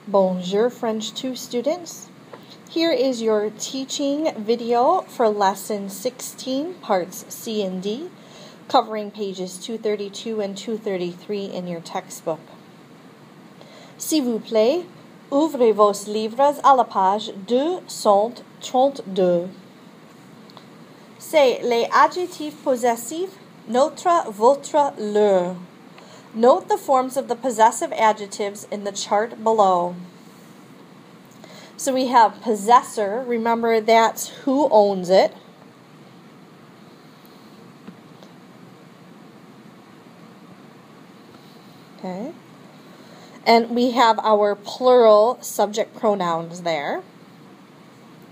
Bonjour French 2 students. Here is your teaching video for lesson 16, parts C and D, covering pages 232 and 233 in your textbook. S'il vous plaît, ouvrez vos livres à la page 232. C'est les adjectifs possessifs, notre, votre, leur. Note the forms of the possessive adjectives in the chart below. So we have possessor. Remember, that's who owns it. Okay. And we have our plural subject pronouns there.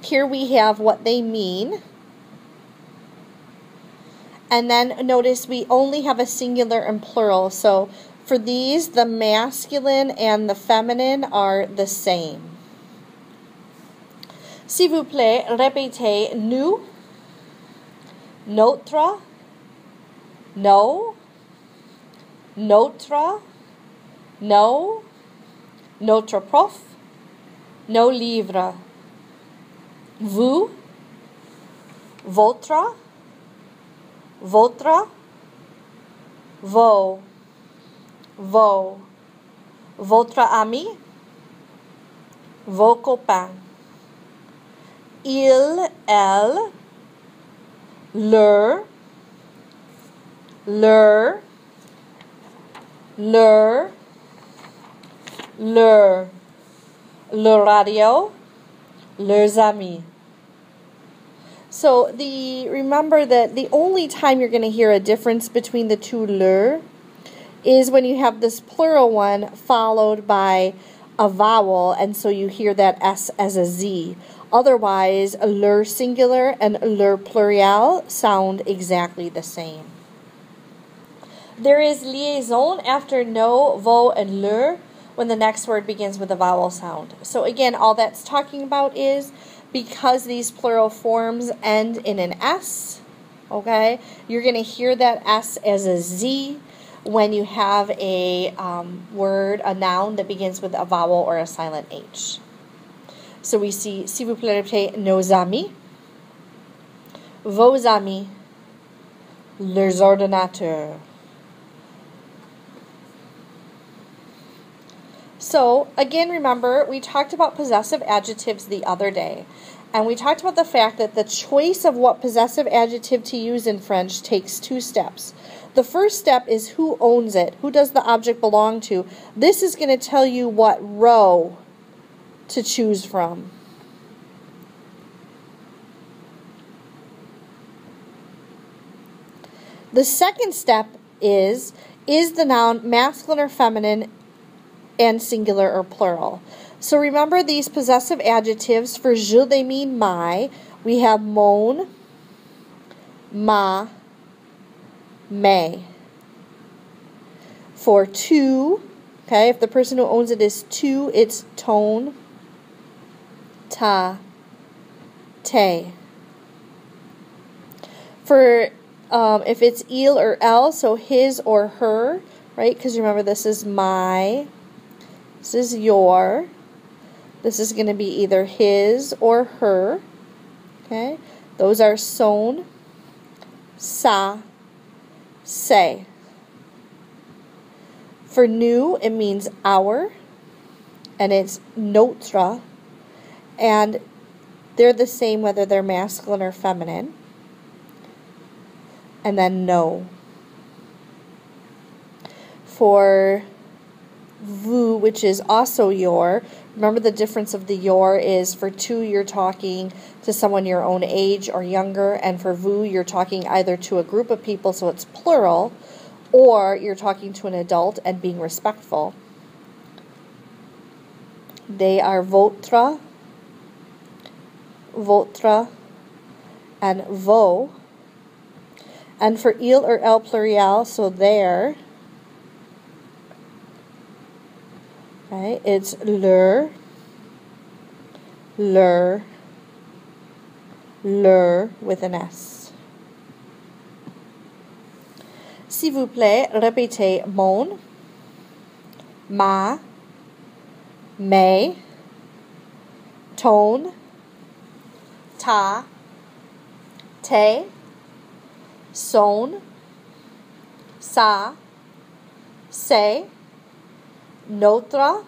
Here we have what they mean. And then notice we only have a singular and plural. So for these, the masculine and the feminine are the same. S'il vous plaît, répétez nous, notre, nos, notre, nos, notre prof, nos livres, vous, votre, votre, vos, votre ami, vos copains, il, elle, leur, le radio, leurs amis. So remember that the only time you're going to hear a difference between the two leur is when you have this plural one followed by a vowel, and so you hear that S as a Z. Otherwise, leur singular and leur pluriel sound exactly the same. There is liaison after no, vos, and leur when the next word begins with a vowel sound. So again, all that's talking about is because these plural forms end in an S, okay, you're going to hear that S as a Z when you have a word, a noun that begins with a vowel or a silent H. So we see, s'il vous plaît, répétez nos amis, vos amis, leurs ordinateurs. So, again, remember, we talked about possessive adjectives the other day. And we talked about the fact that the choice of what possessive adjective to use in French takes 2 steps. The first step is who owns it. Who does the object belong to? This is going to tell you what row to choose from. The second step is the noun masculine or feminine and singular or plural. So remember these possessive adjectives. For je, they mean my. We have mon, ma, mes. For tu, okay, if the person who owns it is tu, it's ton, ta, te. For if it's il or elle, so his or her, right? Because remember this is my, this is your. This is going to be either his or her. Okay? Those are son, sa, se. For nous, it means our, and it's notre, and they're the same whether they're masculine or feminine. And then no. For vous, which is also your, remember the difference of the your is for tu, you're talking to someone your own age or younger, and for vous, you're talking either to a group of people, so it's plural, or you're talking to an adult and being respectful. They are votre, and vos. And for il or elle pluriel, so there, right, it's leur, with an S. S'il vous plaît, répétez mon, ma, mais, ton, ta, tes, son, sa, ses, notre,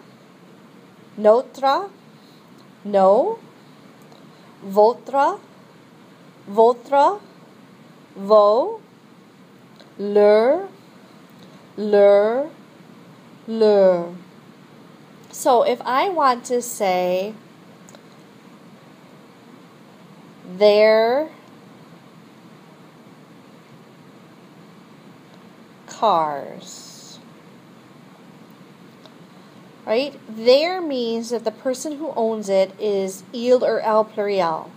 notre, nos, votre, votre, vos, leur, leur. So if I want to say their cars, right? There means that the person who owns it is il or el pluriel.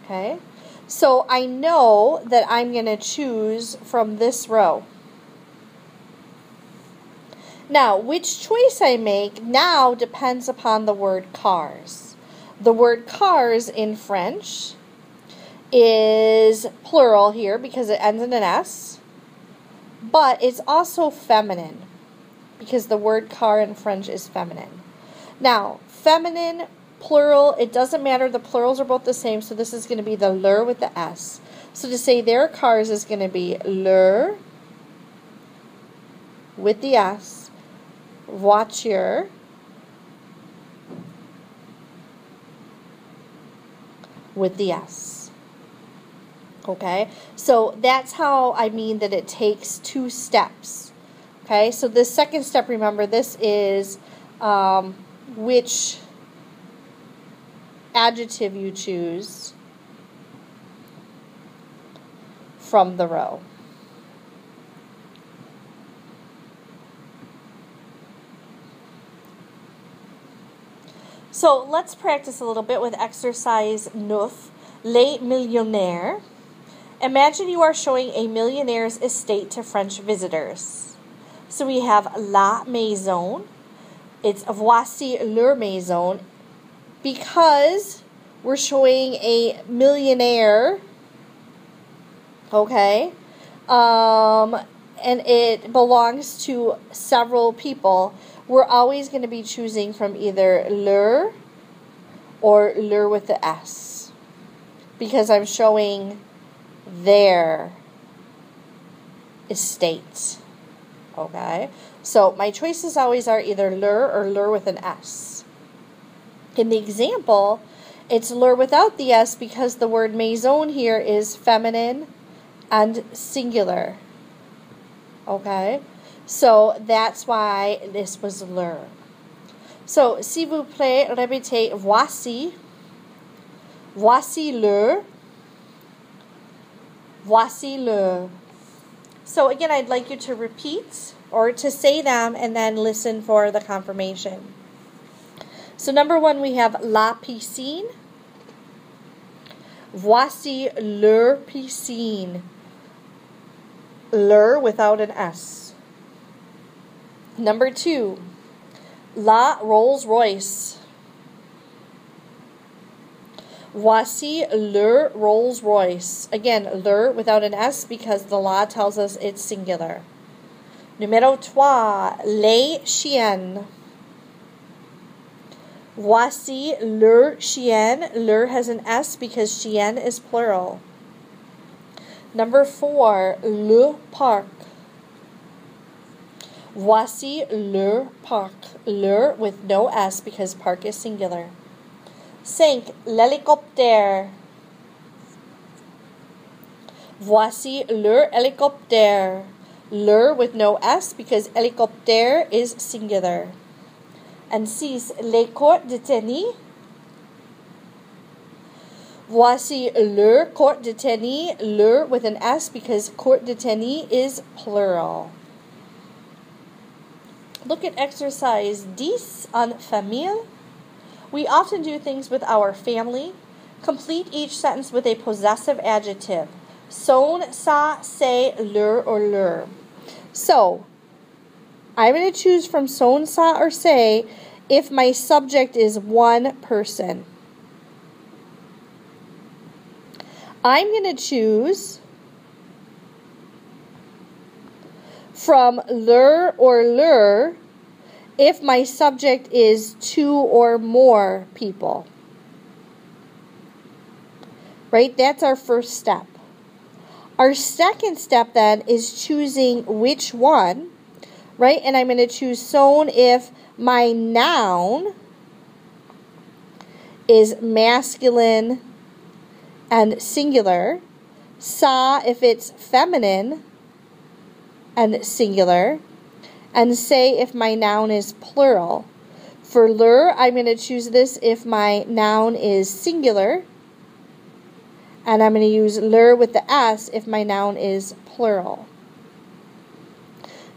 Okay? So I know that I'm going to choose from this row. Now, which choice I make now depends upon the word cars. The word cars in French is plural here because it ends in an S, but it's also feminine because the word car in French is feminine. Now, feminine, plural, it doesn't matter. The plurals are both the same, so this is going to be the leur with the S. So to say their cars is going to be leur with the S, voiture, with the S. Okay, so that's how I mean that it takes 2 steps. Okay, so the second step, remember, this is which adjective you choose from the row. So let's practice a little bit with exercise 9, Les Millionnaires. Imagine you are showing a millionaire's estate to French visitors. So we have la maison. It's voici leur maison. Because we're showing a millionaire, okay, and it belongs to several people, we're always going to be choosing from either leur or leur with the S, because I'm showing their estate. Okay, so my choices always are either leur or leur with an S. In the example, it's leur without the S because the word maison here is feminine and singular. Okay, so that's why this was leur. So, s'il vous plaît, répétez voici, voici leur, voici leur. So again, I'd like you to repeat or to say them and then listen for the confirmation. So number 1, we have la piscine. Voici leur piscine. Leur without an S. Number 2, la Rolls Royce. Voici leur Rolls Royce. Again, leur without an S because the la tells us it's singular. Numéro 3, les chiennes. Voici leur chien. Leur has an S because chien is plural. Number 4, le parc. Voici le parc. Le with no S because parc is singular. 5, l'hélicoptère. Voici leur hélicoptère. Leur with no S because hélicoptère is singular. And 6, les courts de tennis. Voici leur court de tennis. Leur with an S because court de tennis is plural. Look at exercise 10 on famille. We often do things with our family. Complete each sentence with a possessive adjective. Son, sa, ses, leur, or leur. So, I'm going to choose from son, sa, or say if my subject is one person. I'm going to choose from leur or leur if my subject is two or more people. Right? That's our first step. Our second step then is choosing which one, right? And I'm going to choose son if my noun is masculine and singular, sa if it's feminine and singular, and say if my noun is plural. For lur, I'm going to choose this if my noun is singular, and I'm going to use lur with the S if my noun is plural.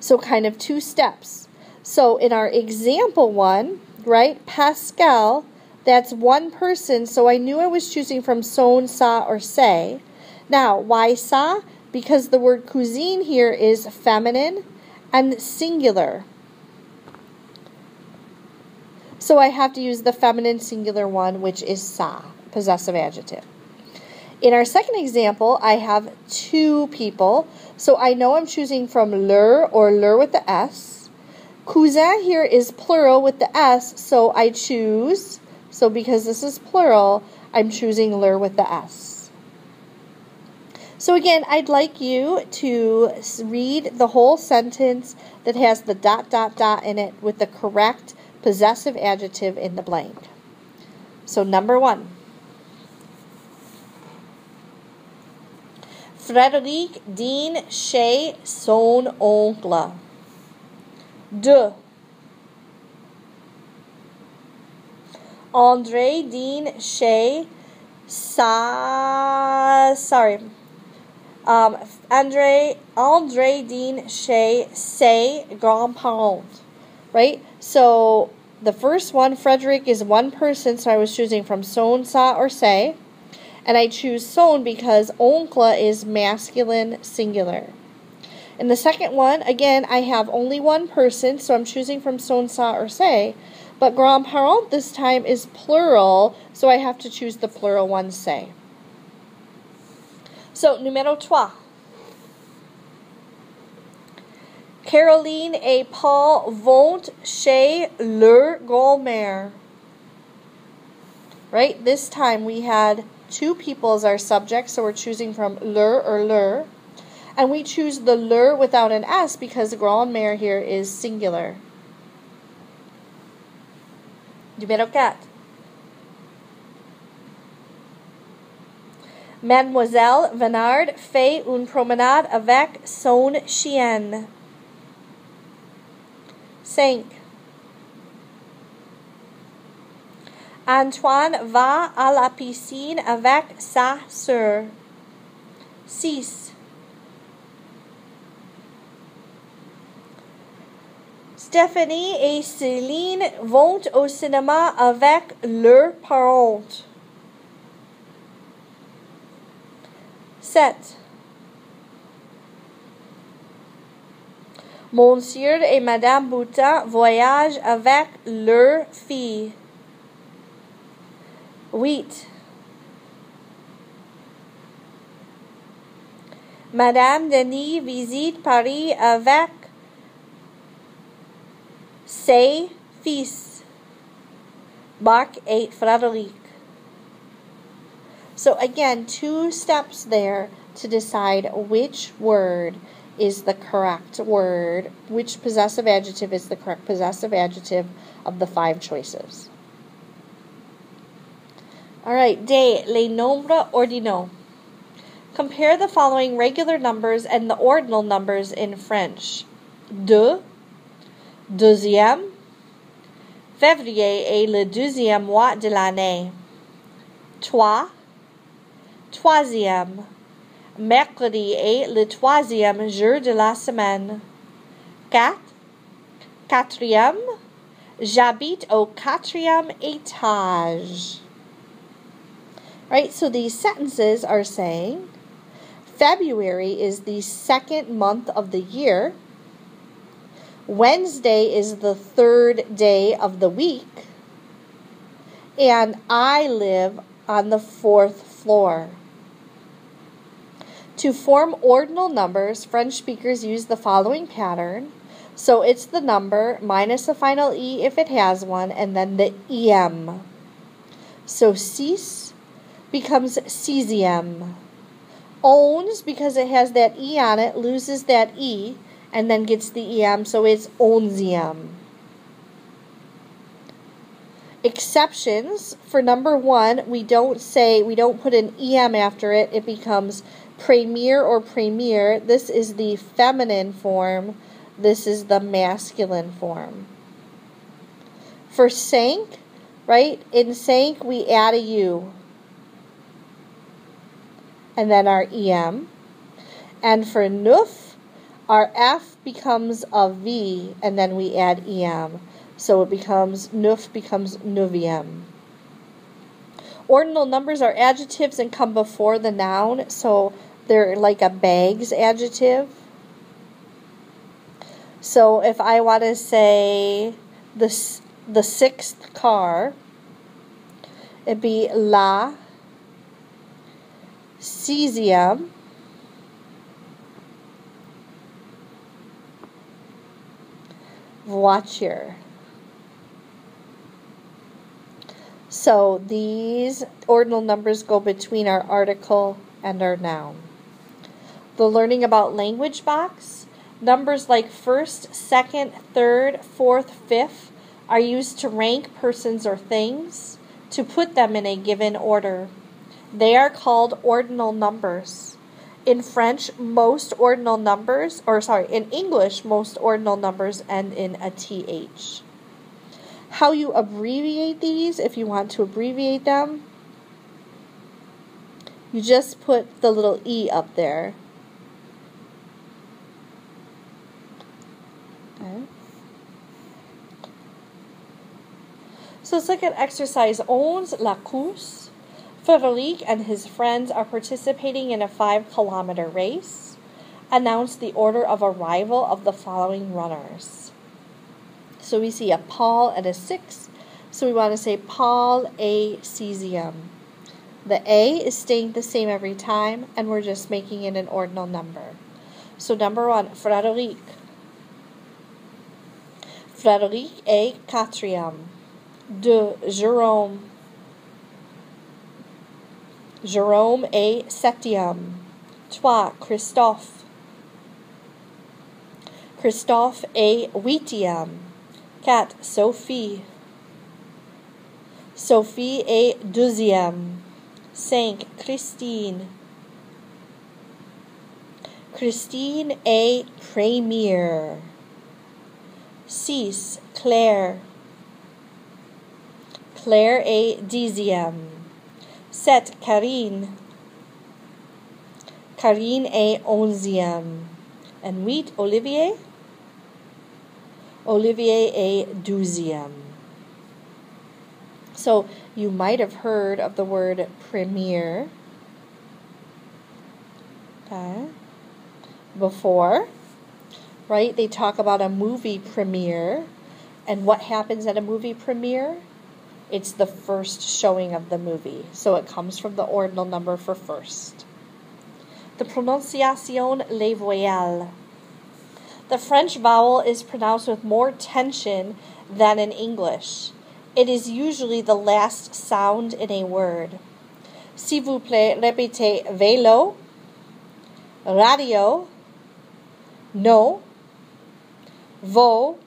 So kind of two steps. So in our example one, right, Pascal, that's one person, so I knew I was choosing from son, sa, or say. Now, why sa? Because the word cuisine here is feminine and singular. So I have to use the feminine singular one, which is sa, possessive adjective. In our second example, I have two people, so I know I'm choosing from lur or lur with the S. Cousin here is plural with the S, so I choose, so because this is plural, I'm choosing lur with the S. So again, I'd like you to read the whole sentence that has the ... in it with the correct possessive adjective in the blank. So number one. Frédéric dîne chez son oncle. 2. André dîne chez André dîne chez ses grands-parents. Right? So the first one, Frederick, is one person, so I was choosing from son, sa, or say. And I choose son because oncle is masculine singular. In the second one, again, I have only one person, so I'm choosing from son, sa, or say. But grands-parents this time is plural, so I have to choose the plural one, say. So, numéro 3. Caroline et Paul vont chez leur grand-mère. Right? This time we had two people as our subject, so we're choosing from leur or leur. And we choose the leur without an S because grand-mère here is singular. Numéro 4. Mademoiselle Venard fait une promenade avec son chien. 5. Antoine va à la piscine avec sa sœur. 6. Stéphanie et Céline vont au cinéma avec leurs parents. 7. Monsieur et Madame Boutin voyagent avec leur fille. 8. Madame Denis visite Paris avec ses fils, Marc et Frédéric. So again, two steps there to decide which word is the correct word, which possessive adjective is the correct possessive adjective of the 5 choices. All right, D, les nombres ordinaux. Compare the following regular numbers and the ordinal numbers in French. 2, deuxième. Février est le deuxième mois de l'année. 3, troisième. Mercredi est le 3e jour de la semaine. 4, quatrième. J'habite au 4e étage. Right, so these sentences are saying February is the 2nd month of the year. Wednesday is the 3rd day of the week. And I live on the 4th floor. To form ordinal numbers, French speakers use the following pattern. So it's the number minus the final E if it has one, and then the EM. So six becomes cesium. Ons, because it has that E on it, loses that E and then gets the EM, so it's onzium. Exceptions, for number 1, we don't put an EM after it. It becomes premier or premier. This is the feminine form. This is the masculine form. For sank, right? In sank, we add a U. And then our EM. And for nuf, our F becomes a V, and then we add EM. So it becomes, nuf becomes nuvium. Ordinal numbers are adjectives and come before the noun, so they're like a bags adjective. So if I want to say the 6th car, it'd be la cesium voiture. So these ordinal numbers go between our article and our noun. The learning about language box. Numbers like 1st, 2nd, 3rd, 4th, 5th are used to rank persons or things, to put them in a given order. They are called ordinal numbers. In French, in English, most ordinal numbers end in a TH. How you abbreviate these, if you want to abbreviate them, you just put the little E up there. Okay. So let's look at exercise 11, la course. Frédéric and his friends are participating in a 5-kilometer race. Announce the order of arrival of the following runners. So we see a Paul and a 6. So we want to say Paul A cesium. The A is staying the same every time, and we're just making it an ordinal number. So number 1, Frédéric. Frédéric A quatrième. 2, Jérôme. Jérôme A septième. 3, Christophe. Christophe A huitième. 4, Sophie. Sophie A douzième. 5, Christine. Christine A première. 6, Claire. Claire A dixième. 7, Karine. Karine A onzième. And 8, Olivier. Olivier A douzième. So you might have heard of the word premiere before, right? They talk about a movie premiere, and what happens at a movie premiere? It's the first showing of the movie, so it comes from the ordinal number for first. The prononciation, les voyelles. The French vowel is pronounced with more tension than in English. It is usually the last sound in a word. S'il vous plaît, répétez vélo, radio, no, veau,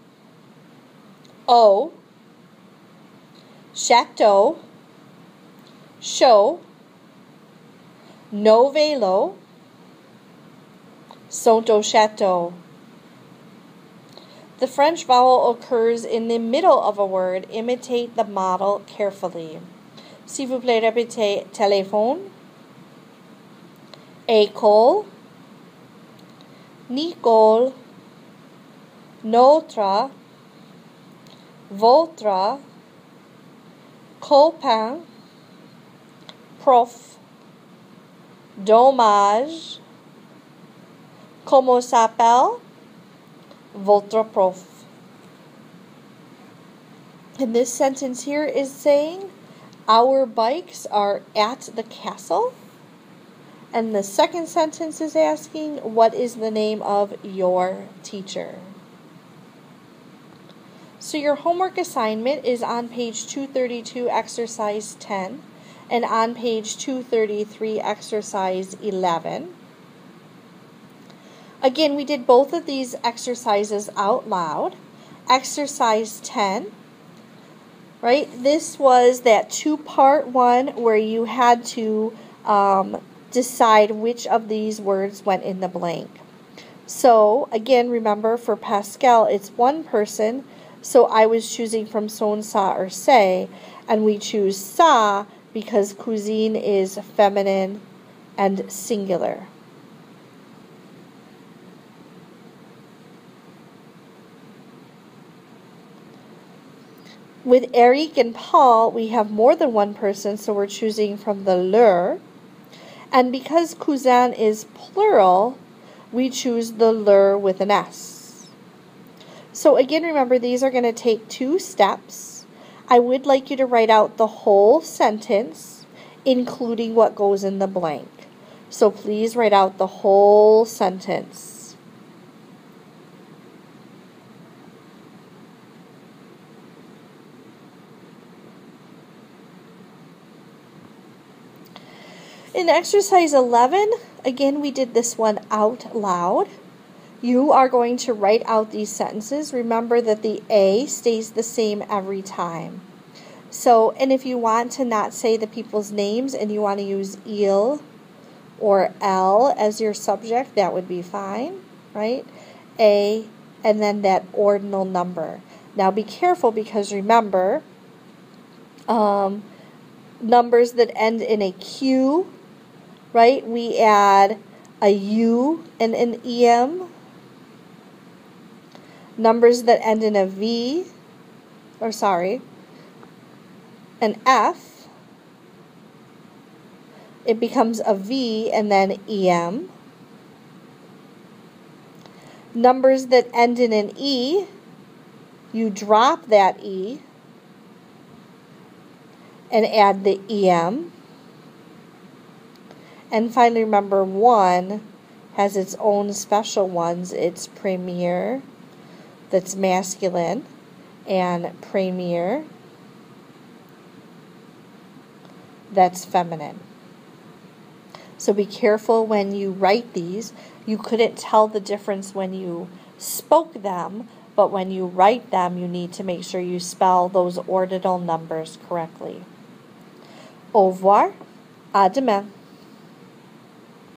eau, château, show, no vélo, sont au château. The French vowel occurs in the middle of a word. Imitate the model carefully. S'il vous plaît, répétez téléphone, école, Nicole, notre, votre, copain, prof, dommage, comment s'appelle, votre prof. And this sentence here is saying, our bikes are at the castle. And the second sentence is asking, what is the name of your teacher? So your homework assignment is on page 232, exercise 10, and on page 233, exercise 11. Again, we did both of these exercises out loud. Exercise 10, right? This was that two-part one where you had to decide which of these words went in the blank. So, again, remember for Pascal, it's one person. So I was choosing from son, sa, or say, and we choose sa because cuisine is feminine and singular. With Eric and Paul, we have more than one person, so we're choosing from the leur. And because cousin is plural, we choose the leur with an S. So again, remember, these are going to take 2 steps. I would like you to write out the whole sentence, including what goes in the blank. So please write out the whole sentence. In exercise 11, again, we did this one out loud. You are going to write out these sentences. Remember that the A stays the same every time. So, and if you want to not say the people's names and you want to use il or L as your subject, that would be fine, right? A, and then that ordinal number. Now be careful because remember, numbers that end in a Q, right? We add a U and an EM. Numbers that end in a V, an F, it becomes a V and then EM. Numbers that end in an E, you drop that E and add the EM. And finally, remember, 1 has its own special ones. It's premier, that's masculine, and premier, that's feminine. So be careful when you write these. You couldn't tell the difference when you spoke them, but when you write them, you need to make sure you spell those ordinal numbers correctly. Au revoir. À demain.